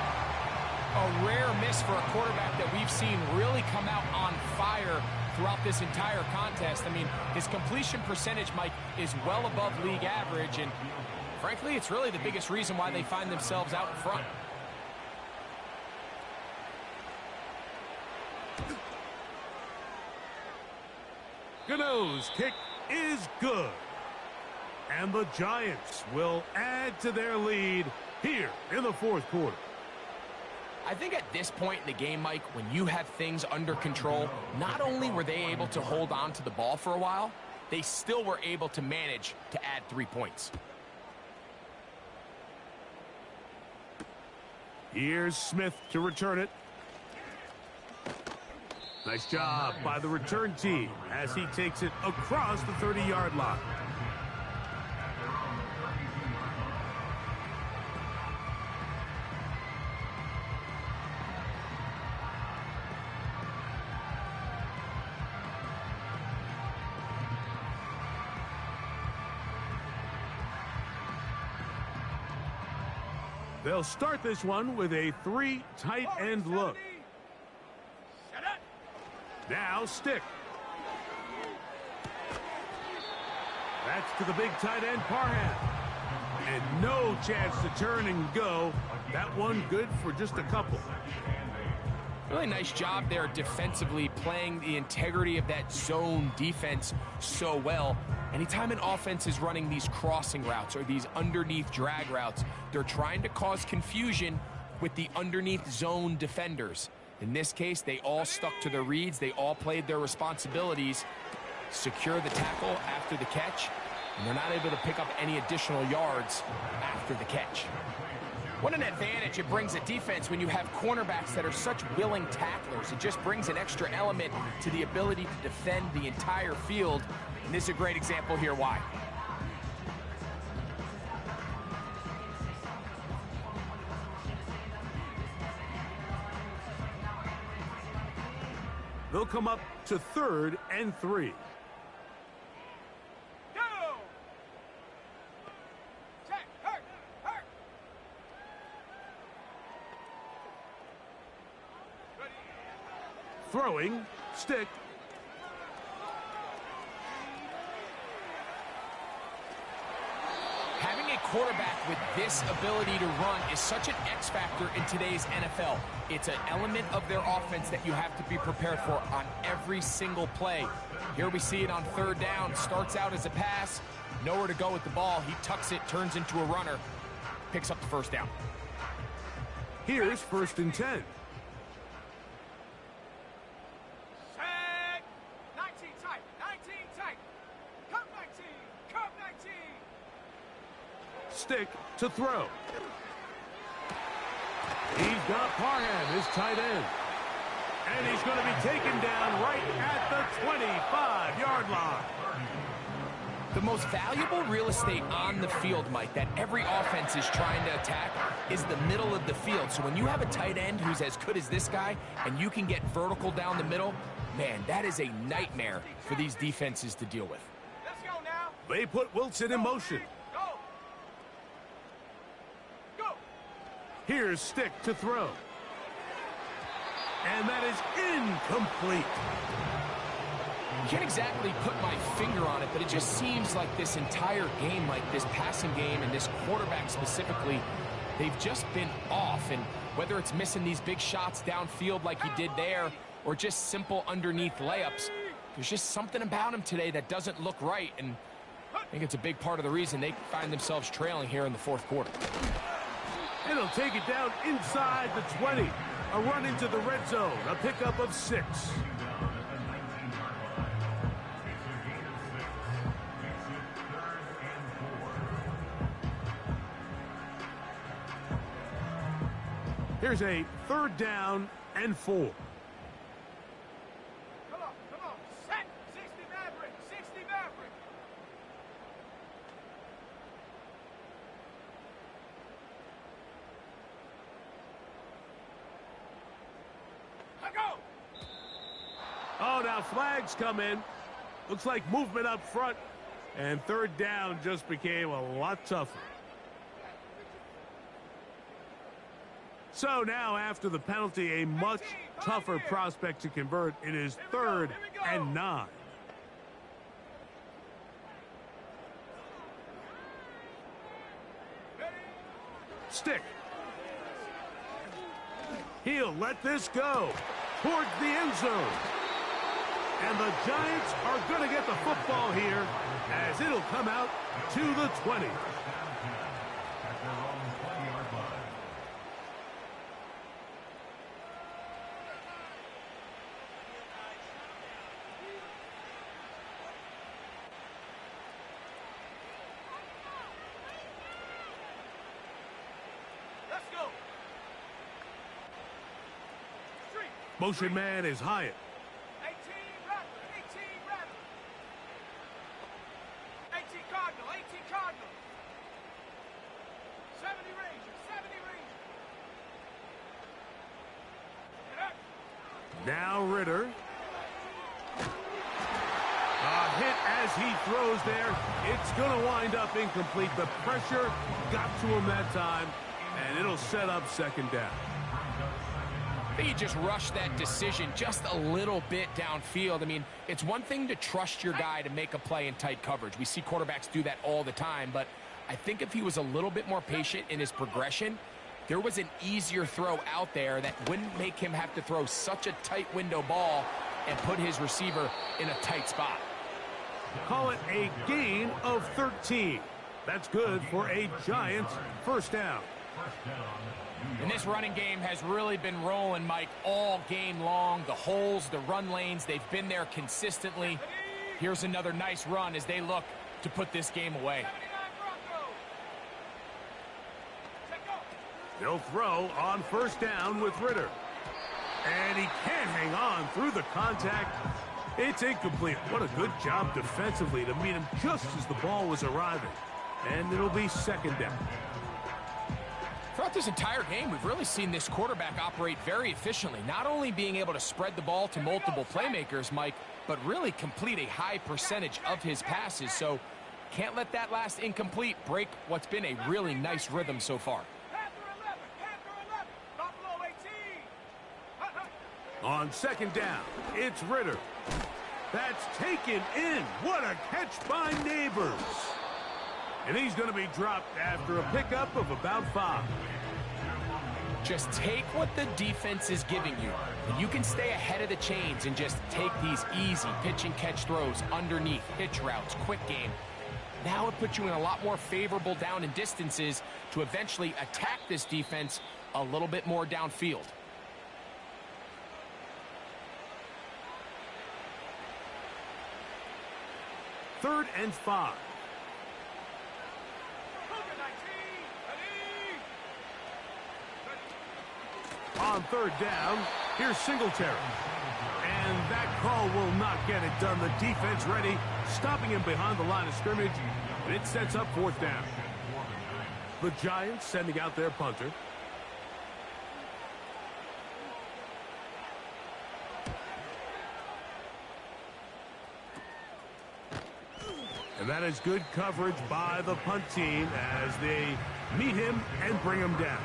A rare miss for a quarterback that we've seen really come out on fire throughout this entire contest. I mean, his completion percentage, Mike, is well above league average, and frankly, it's really the biggest reason why they find themselves out in front. Gano's kick is good. And the Giants will add to their lead here in the fourth quarter. I think at this point in the game, Mike, when you have things under control, not only were they able to hold on to the ball for a while, they still were able to manage to add 3 points. Here's Smith to return it. Nice job by the return team as he takes it across the 30-yard line. They'll start this one with a 3 tight end look. Now stick. That's to the big tight end Parham. And no chance to turn and go. That one good for just a couple. Really nice job there defensively, playing the integrity of that zone defense so well. Anytime an offense is running these crossing routes or these underneath drag routes, they're trying to cause confusion with the underneath zone defenders. In this case, they all stuck to their reads. They all played their responsibilities, secure the tackle after the catch, and they're not able to pick up any additional yards after the catch. What an advantage it brings a defense when you have cornerbacks that are such willing tacklers. It just brings an extra element to the ability to defend the entire field. And this is a great example here why. They'll come up to 3rd and 3. Go! Check, hurt. Ready. Throwing, stick. Having a quarterback with this ability to run is such an X factor in today's NFL. It's an element of their offense that you have to be prepared for on every single play. Here we see it on 3rd down. Starts out as a pass. Nowhere to go with the ball. He tucks it, turns into a runner. Picks up the 1st down. Here's 1st and 10. stick to throw. He's got Parham, his tight end. And he's going to be taken down right at the 25-yard line. The most valuable real estate on the field, Mike, that every offense is trying to attack is the middle of the field. So when you have a tight end who's as good as this guy and you can get vertical down the middle, man, that is a nightmare for these defenses to deal with. Let's go now. They put Wilson in motion. Go. Go. Here's Stick to throw. And that is incomplete. Can't exactly put my finger on it, but it just seems like this entire game, like this passing game and this quarterback specifically, they've just been off. And whether it's missing these big shots downfield like he did there or just simple underneath layups, there's just something about him today that doesn't look right. And I think it's a big part of the reason they find themselves trailing here in the fourth quarter. And he'll take it down inside the 20. A run into the red zone, a pickup of 6. Here's a 3rd down and 4. Come on. Set. 60 Maverick. 60 Maverick. Let go. Oh, now flags come in. Looks like movement up front. And 3rd down just became a lot tougher. So now, after the penalty, a much tougher prospect to convert. It is 3rd and 9. Stick. He'll let this go towards the end zone. And the Giants are going to get the football here as it'll come out to the 20. Motion man is Hyatt. 18 Rattler. 18 Rattler. 18 Cardinal. 18 Cardinal. 70 Ranger. 70 Ranger. Now Ritter. A hit as he throws there. It's going to wind up incomplete. The pressure got to him that time, and it'll set up 2nd down. I think he just rushed that decision just a little bit downfield. I mean, it's one thing to trust your guy to make a play in tight coverage. We see quarterbacks do that all the time, but I think if he was a little bit more patient in his progression, there was an easier throw out there that wouldn't make him have to throw such a tight window ball and put his receiver in a tight spot. Call it a gain of 13. That's good for a Giants 1st down. And this running game has really been rolling, Mike, all game long. The holes, the run lanes, they've been there consistently. Here's another nice run as they look to put this game away. They'll throw on 1st down with Ritter. And he can't hang on through the contact. It's incomplete. What a good job defensively to meet him just as the ball was arriving. And it'll be 2nd down. Throughout this entire game, we've really seen this quarterback operate very efficiently, not only being able to spread the ball to multiple playmakers, Mike, but really complete a high percentage of his passes. So can't let that last incomplete break what's been a really nice rhythm so far. On 2nd down, it's Ritter. That's taken in. What a catch by Neighbors. And he's going to be dropped after a pickup of about 5. Just take what the defense is giving you. And you can stay ahead of the chains and just take these easy pitch and catch throws underneath, hitch routes, quick game. Now it puts you in a lot more favorable down and distances to eventually attack this defense a little bit more downfield. Third and 5. on third down. Here's Singletary. And that call will not get it done. The defense ready, stopping him behind the line of scrimmage. And it sets up fourth down. The Giants sending out their punter. And that is good coverage by the punt team as they meet him and bring him down.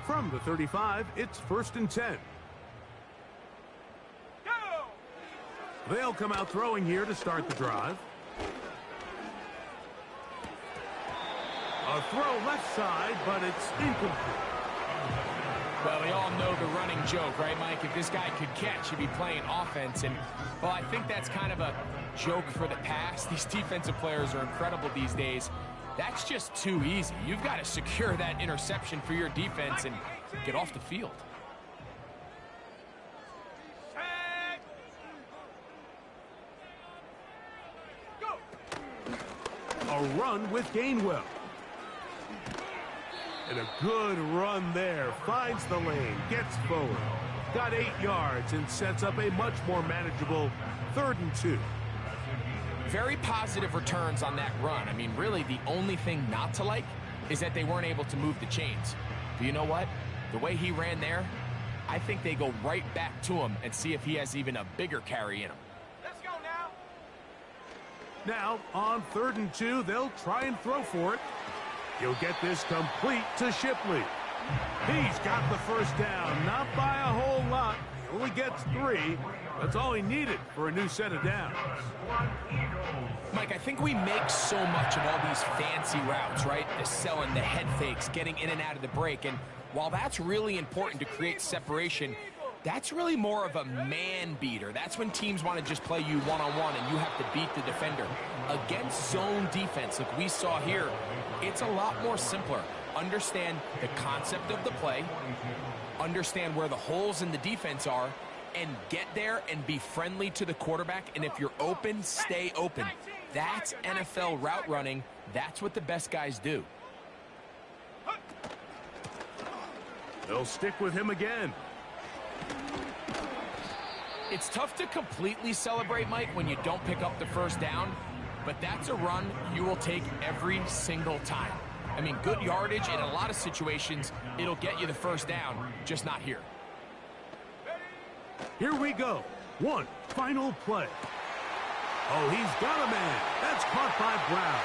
From the 35, it's 1st and 10. They'll come out throwing here to start the drive. A throw left side, but it's incomplete. Well, we all know the running joke, right, Mike? If this guy could catch, he'd be playing offense. And, well, I think that's kind of a joke for the past. These defensive players are incredible these days. That's just too easy. You've got to secure that interception for your defense and get off the field. A run with Gainwell. And a good run there. Finds the lane, gets forward. Got 8 yards and sets up a much more manageable 3rd and 2. Very positive returns on that run. I mean, really, the only thing not to like is that they weren't able to move the chains. But you know what? The way he ran there, I think they go right back to him and see if he has even a bigger carry in him. Let's go now. Now, on 3rd and 2, they'll try and throw for it. He'll get this complete to Shipley. He's got the first down, not by a whole lot. He only gets 3. That's all he needed for a new set of downs. Mike, I think we make so much of all these fancy routes, right? The selling, the head fakes, getting in and out of the break. And while that's really important to create separation, that's really more of a man beater. That's when teams want to just play you one-on-one and you have to beat the defender. Against zone defense, like we saw here, it's a lot more simpler. Understand the concept of the play, understand where the holes in the defense are, and get there and be friendly to the quarterback. And if you're open, stay open. That's NFL route running. That's what the best guys do. They'll stick with him again. It's tough to completely celebrate, Mike, when you don't pick up the first down, but that's a run you will take every single time. I mean, good yardage in a lot of situations, it'll get you the first down, just not here. Here we go. One final play. Oh, he's got a man. That's caught by Brown.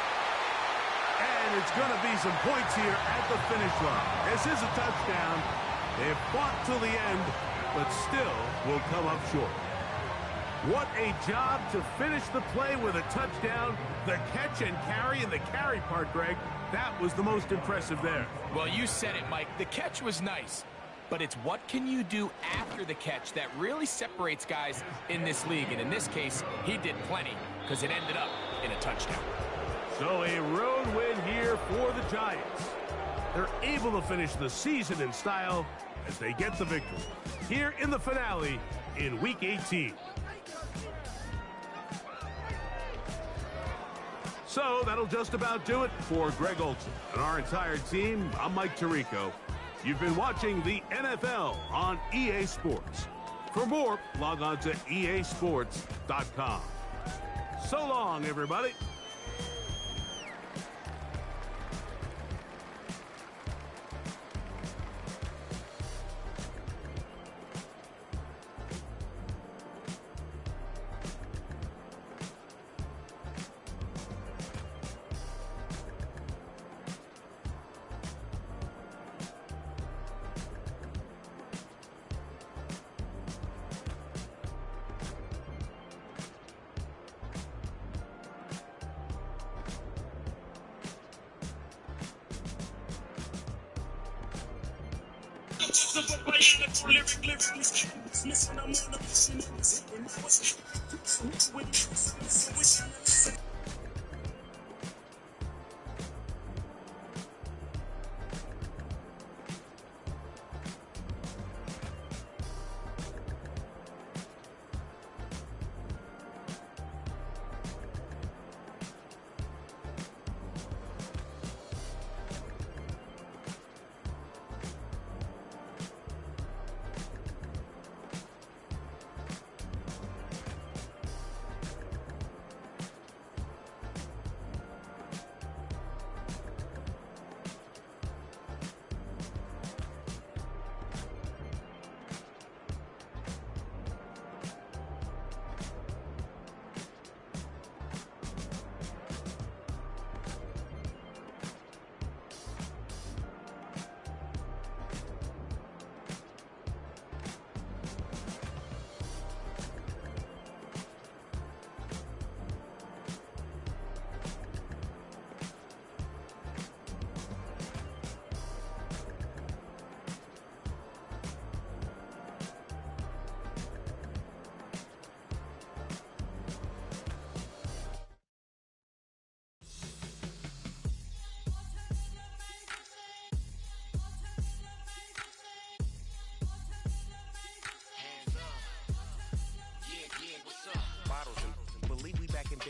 And it's going to be some points here at the finish line. This is a touchdown. They've fought till the end, but still will come up short. What a job to finish the play with a touchdown. The catch and carry, and the carry part, Greg, that was the most impressive there. Well, you said it, Mike. The catch was nice, but it's what can you do after the catch that really separates guys in this league. And in this case, he did plenty because it ended up in a touchdown. So a road win here for the Giants. They're able to finish the season in style as they get the victory here in the finale in Week 18. So that'll just about do it for Greg Olson and our entire team. I'm Mike Tirico. You've been watching the NFL on EA Sports. For more, log on to easports.com. So long, everybody.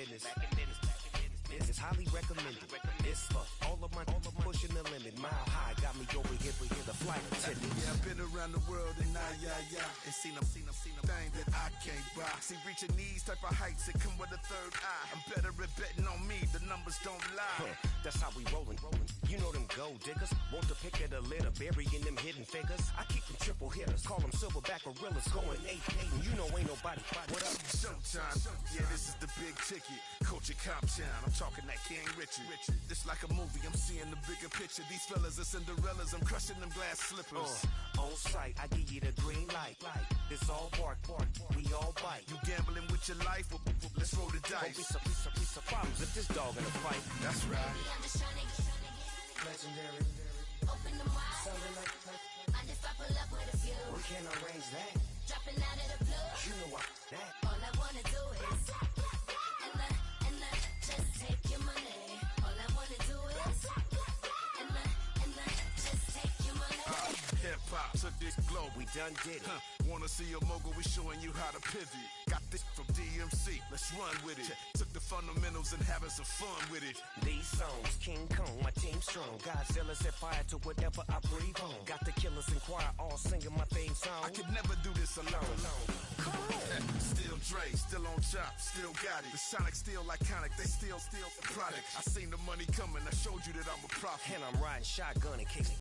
business. This is highly recommended. This for all of my pushing the limit. Mile high got me over here, but here's the flight attendant. Yeah, I've been around the world and and seen them thing that I can't buy. See, reaching these type of heights, it come with a third eye. I'm better at betting on me, the numbers don't lie. That's how we rollin'. You know them gold diggers, want to pick at a litter, burying them hidden figures. I keep them triple hitters, call them silverback gorillas, going 8-8, and you know ain't nobody. What up? Showtime, yeah, this is the big ticket. Culture Cop Town, I'm talking that King Richard. This like a movie, I'm seeing the bigger picture. These fellas are Cinderellas, I'm crushing them glass slippers. On sight, I give you the green light. It's all bark, we all bite. You gambling with your life? Well, let's roll the dice. Don't be piece of problems if this dog in a fight. That's right. I'm just trying to get Legendary. open them wide. Sounding like Mind if I pull up with a few? we can't arrange that. Dropping out of the blue. You know what that. All I wanna do is and I just take your money. All I wanna do is and I just take your money. Hip hop took this globe. We done did it. Wanna see a mogul? We showing you how to pivot. Got this from DMC. Let's run with it. Took the fundamentals and having some fun with it. These songs, King Kong, my team strong. Godzilla set fire to whatever I breathe on. Got the killers in choir all singing my theme song. I could never do this alone. Still Dre, still on top, still got it. The Sonic still iconic, they still the product. I seen the money coming, I showed you that I'm a prophet. And I'm riding shotgun in case